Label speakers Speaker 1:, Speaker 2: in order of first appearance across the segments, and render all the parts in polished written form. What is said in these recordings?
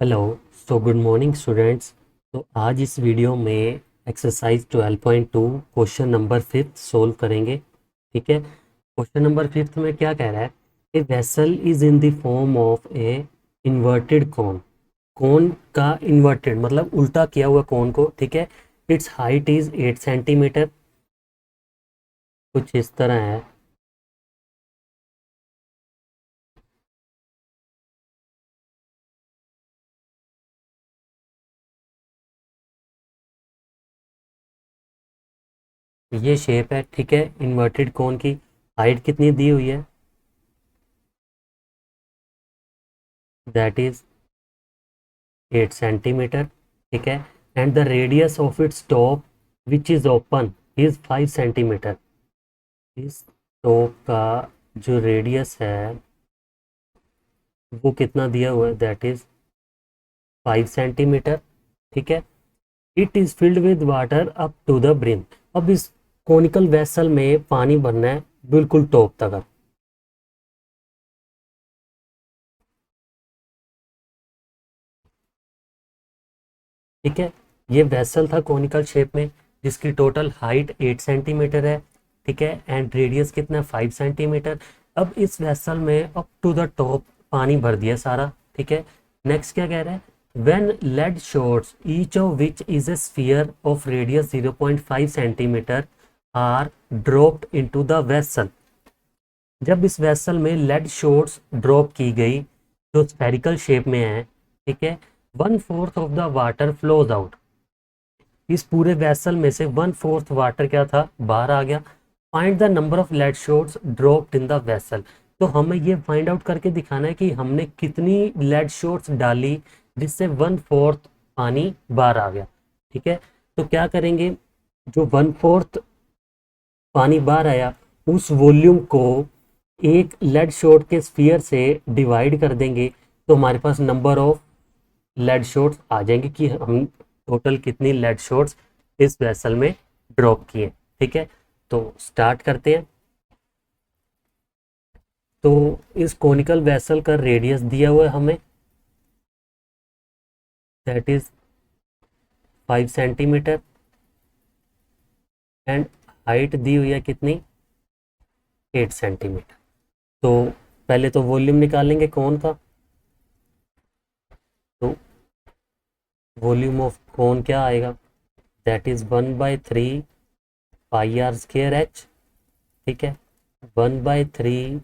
Speaker 1: Hello. Good morning students. तो आज इस वीडियो में एक्सरसाइज 12.2 क्वेश्चन नंबर 5 सोल्व करेंगे। ठीक है। क्वेश्चन नंबर 5 में क्या कह रहा है? A vessel is in the form of a inverted cone. Cone का इन्वर्टेड मतलब उल्टा किया हुआ कोन को। ठीक है। It's height is 8 centimetre. कुछ इस तरह है। ये शेप है। ठीक है। इन्वर्टेड कोन की हाइट कितनी दी हुई है? That is 8 centimetre. ठीक है। And the radius of its top which is open is 5 centimetre. इस टॉप का जो रेडियस है वो कितना दिया हुआ है? That is 5 centimetre. ठीक है। It is filled with water up to the brim. अब इस कोनिकल वेसल में पानी भरना है बिल्कुल टॉप तक। ठीक है। ये वेसल था कोनिकल शेप में जिसकी टोटल हाइट 8 सेंटीमीटर है। ठीक है। एंड रेडियस कितना है? 5 सेंटीमीटर। अब इस वेसल में अप टू द टॉप पानी भर दिया सारा। ठीक है। नेक्स्ट क्या कह रहा है? When lead shots each of which is a sphere of radius 0.5 centimetre are dropped into the vessel. जब इस वेसल में लेड शॉट्स ड्रॉप की गई जो स्फेरिकल शेप में है। ठीक है। 1/4 of the water flows out. इस पूरे वेसल में से 1/4 वाटर क्या था? बाहर आ गया। Find the number of lead shots dropped in the vessel. तो हमें ये फाइंड आउट करके दिखाना है कि हमने कितनी लेड शॉट्स डाली जिससे 1/4 पानी बाहर आ गया। ठीक है। तो क्या करेंगे? जो 1/4 पानी बाहर आया उस वॉल्यूम को एक लेड शॉट के स्फीयर से डिवाइड कर देंगे तो हमारे पास नंबर ऑफ लेड शॉट्स आ जाएंगे कि हम टोटल कितनी लेड शॉट्स इस वेसल में ड्रॉप किए। ठीक है। तो स्टार्ट करते हैं। तो इस कोनिकल वेसल का रेडियस दिया हुआ है हमें। That is 5 centimetre. And height दी हुई है कितनी? 8 सेंटीमीटर। तो पहले तो वॉल्यूम निकालेंगे कौन का। तो वॉल्यूम ऑफ कौन क्या आएगा? That is 1/3 πr² h। ठीक है। 1/3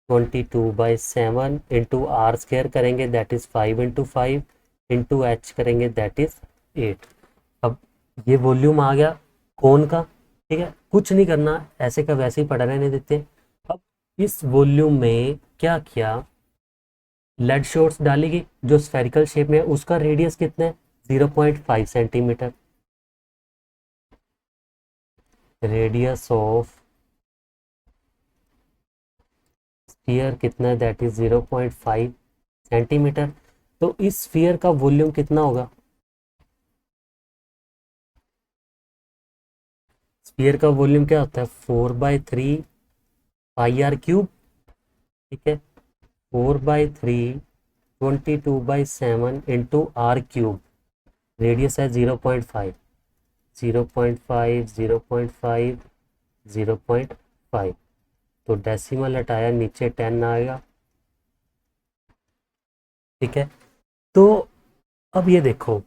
Speaker 1: 22/7 इंटू r² करेंगे दैट इज 5 × 5 इंटू एच करेंगे दैट इज 8। अब ये वॉल्यूम आ गया कौन का। ठीक है। कुछ नहीं करना, ऐसे का वैसे ही पड़ा रहने देते। अब इस वॉल्यूम में क्या किया? लेड शॉट्स डाली गई जो स्फेरिकल शेप में है उसका रेडियस कितना है? 0.5 सेंटीमीटर। रेडियस ऑफ स्फीयर कितना है? That is 0.5 centimetre. तो इस स्फीयर का वॉल्यूम कितना होगा? स्फीयर का वॉल्यूम क्या होता है? 4/3 πr³। ठीक है। 4/3 22/7 इंटू r³ रेडियस है 0.5। 0.5 0.5 0.5। तो डेसिमल हटाया नीचे 10 आएगा। ठीक है। तो अब ये देखो,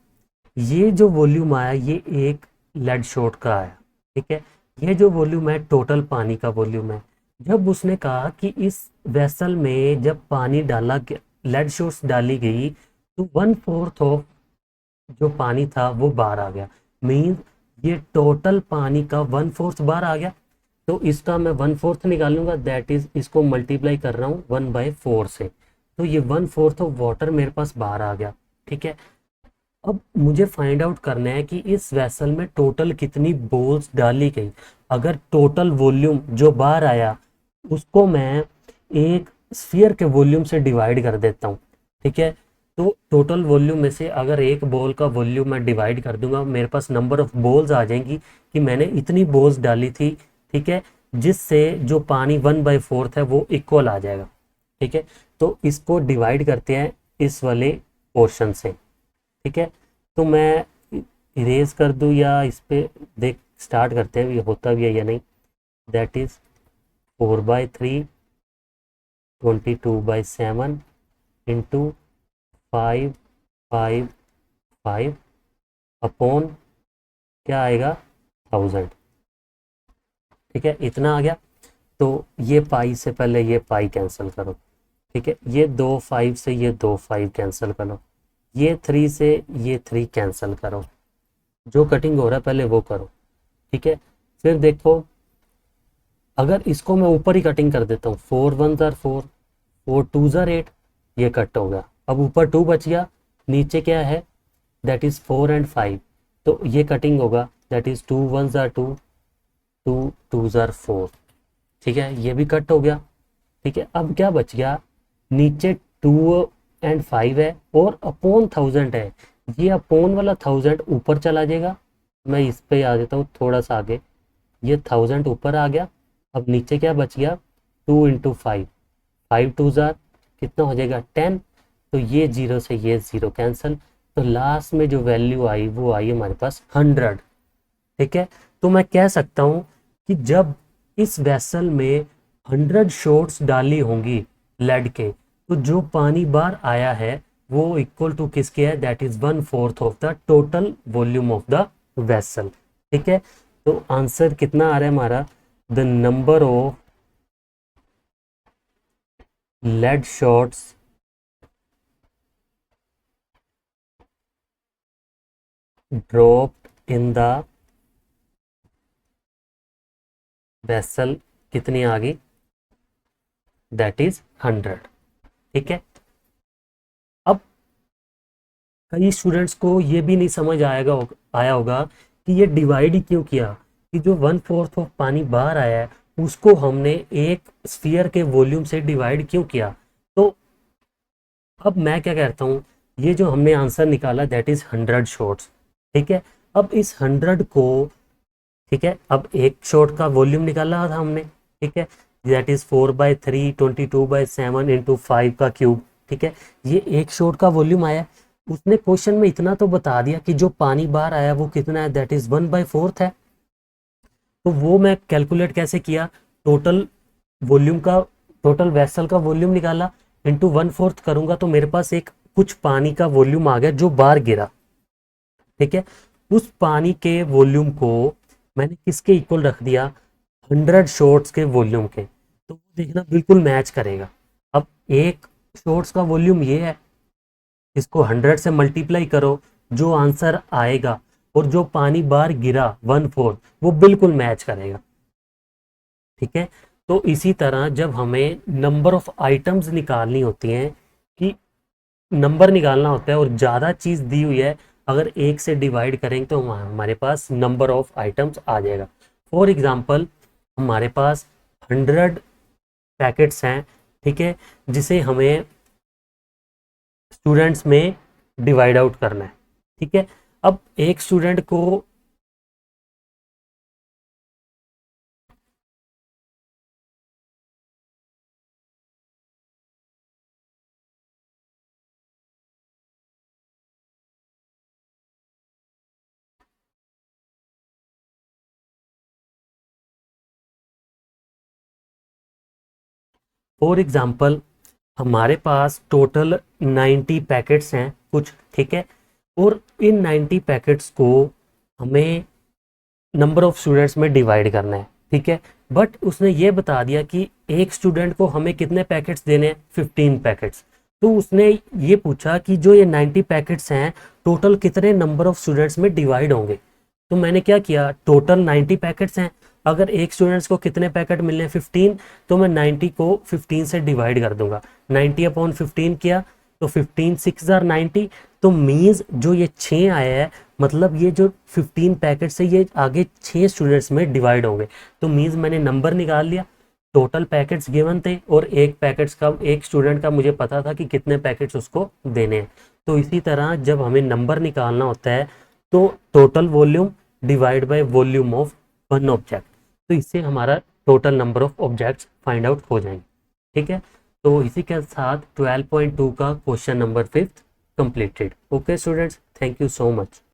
Speaker 1: ये जो वॉल्यूम आया ये एक लेड शॉट का आया। ठीक है। ये जो वॉल्यूम है टोटल पानी का वॉल्यूम है। जब उसने कहा कि इस वेसल में जब पानी डाला गया, लेड शॉट्स डाली गई तो 1/4 ऑफ जो पानी था वो बाहर आ गया। मीन्स ये टोटल पानी का 1/4 बाहर आ गया। तो इसका मैं 1/4 निकालूंगा दैट इज इसको मल्टीप्लाई कर रहा हूँ 1/4 से। तो ये 1/4 ऑफ वाटर मेरे पास बाहर आ गया। ठीक है। अब मुझे फाइंड आउट करना है कि इस वेसल में टोटल कितनी बॉल्स डाली गई। अगर टोटल वॉल्यूम जो बाहर आया उसको मैं एक स्फीयर के वॉल्यूम से डिवाइड कर देता हूँ। ठीक है। तो टोटल वॉल्यूम में से अगर एक बॉल का वॉल्यूम मैं डिवाइड कर दूंगा मेरे पास नंबर ऑफ बॉल्स आ जाएंगी कि मैंने इतनी बॉल्स डाली थी। ठीक है। जिससे जो पानी 1/4 है वो इक्वल आ जाएगा। ठीक है। तो इसको डिवाइड करते हैं इस वाले पोर्शन से। ठीक है, तो मैं इरेज कर दूँ या इस पे देख स्टार्ट करते हैं ये होता भी है या नहीं। दैट इज़ 4/3 22/7 इंटू 5/5 अपॉन क्या आएगा 1000। ठीक है, इतना आ गया। तो ये पाई से पहले ये पाई कैंसिल करो। ठीक है, ये 2 5 से ये 2 5 कैंसिल करो, ये 3 से ये 3 कैंसिल करो, जो कटिंग हो रहा है पहले वो करो। ठीक है, फिर देखो अगर इसको मैं ऊपर ही कटिंग कर देता हूँ, 4 1 4 4 2 8, ये कट हो गया। अब ऊपर 2 बच गया, नीचे क्या है दैट इज़ 4 एंड 5, तो ये कटिंग होगा दैट इज़ 2 1 2 2 2 4। ठीक है, ये भी कट हो गया। ठीक है, अब क्या बच गया, नीचे 2 एंड 5 है और अपॉन 1000 है, ये अपॉन वाला 1000 ऊपर चला जाएगा। मैं इस पे आ जाता हूँ थोड़ा सा आगे, ये 1000 ऊपर आ गया। अब नीचे क्या बच गया 2 इंटू 5, 5 2 कितना हो जाएगा 10, तो ये 0 से ये 0 कैंसिल, तो लास्ट में जो वैल्यू आई वो आई हमारे पास 100। ठीक है, तो मैं कह सकता हूँ कि जब इस वेसल में 100 शॉट्स डाली होंगी लेड के, तो जो पानी बाहर आया है वो इक्वल टू किसके है, that is 1/4 of the total volume of the vessel. ठीक है, तो आंसर कितना आ रहा है हमारा, the number of lead shots dropped in the vessel कितनी आ गई, दैट इज 100। ठीक है, अब कई स्टूडेंट्स को ये भी नहीं समझ आया होगा कि ये डिवाइड ही क्यों किया, कि जो 1/4 ऑफ पानी बाहर आया है उसको हमने एक स्फीयर के वॉल्यूम से डिवाइड क्यों किया। तो अब मैं क्या कहता हूँ, ये जो हमने आंसर निकाला दैट इज 100 शॉट्स। ठीक है, अब इस 100 को, ठीक है, अब एक शॉट का वॉल्यूम निकाला था हमने। ठीक है, दैट इज 4/3 22/7 इंटू 5 का क्यूब। ठीक है, ये एक शॉट का वॉल्यूम आया। उसने क्वेश्चन में इतना तो बता दिया कि जो पानी बाहर आया वो कितना है, दैट इज 1/4 है। तो वो मैं कैलकुलेट कैसे किया, टोटल वॉल्यूम का, टोटल वेसल का वॉल्यूम निकाला, इंटू 1/4 करूंगा तो मेरे पास एक कुछ पानी का वॉल्यूम आ गया जो बाहर गिरा। ठीक है, उस पानी के वॉल्यूम को मैंने किसके इक्वल रख दिया, 100 शॉट्स के वॉल्यूम के, तो वो देखना बिल्कुल मैच करेगा। अब एक शॉट्स का वॉल्यूम ये है, इसको 100 से मल्टीप्लाई करो, जो आंसर आएगा और जो पानी बाहर गिरा 1/4 वो बिल्कुल मैच करेगा। ठीक है, तो इसी तरह जब हमें नंबर ऑफ आइटम्स निकालनी होती हैं, कि नंबर निकालना होता है और ज़्यादा चीज़ दी हुई है, अगर एक से डिवाइड करेंगे तो हमारे पास नंबर ऑफ आइटम्स आ जाएगा। फॉर एग्जांपल हमारे पास 100 पैकेट्स हैं। ठीक है, जिसे हमें स्टूडेंट्स में डिवाइड आउट करना है। ठीक है, अब एक स्टूडेंट को फॉर एग्जांपल हमारे पास टोटल 90 पैकेट्स हैं कुछ। ठीक है, और इन 90 पैकेट्स को हमें नंबर ऑफ स्टूडेंट्स में डिवाइड करना है। ठीक है, बट उसने ये बता दिया कि एक स्टूडेंट को हमें कितने पैकेट्स देने हैं, 15 पैकेट्स। तो उसने ये पूछा कि जो ये 90 पैकेट्स हैं टोटल कितने नंबर ऑफ स्टूडेंट्स में डिवाइड होंगे। तो मैंने क्या किया, टोटल 90 पैकेट्स हैं, अगर एक स्टूडेंट्स को कितने पैकेट मिलने हैं 15, तो मैं 90 को 15 से डिवाइड कर दूंगा, 90/15 किया तो 15 6 90, तो मीन्स जो ये 6 आया है, मतलब ये जो 15 पैकेट से ये आगे 6 स्टूडेंट्स में डिवाइड होंगे। तो मीन्स मैंने नंबर निकाल लिया, टोटल पैकेट्स गिवन थे और एक पैकेट्स का, एक स्टूडेंट का मुझे पता था कि कितने पैकेट्स उसको देने हैं। तो इसी तरह जब हमें नंबर निकालना होता है तो total volume divide by volume of one object, तो इससे हमारा total number of objects find out हो जाएंगे। ठीक है, तो इसी के साथ 12.2 का question number 5 completed. Okay students, thank you so much.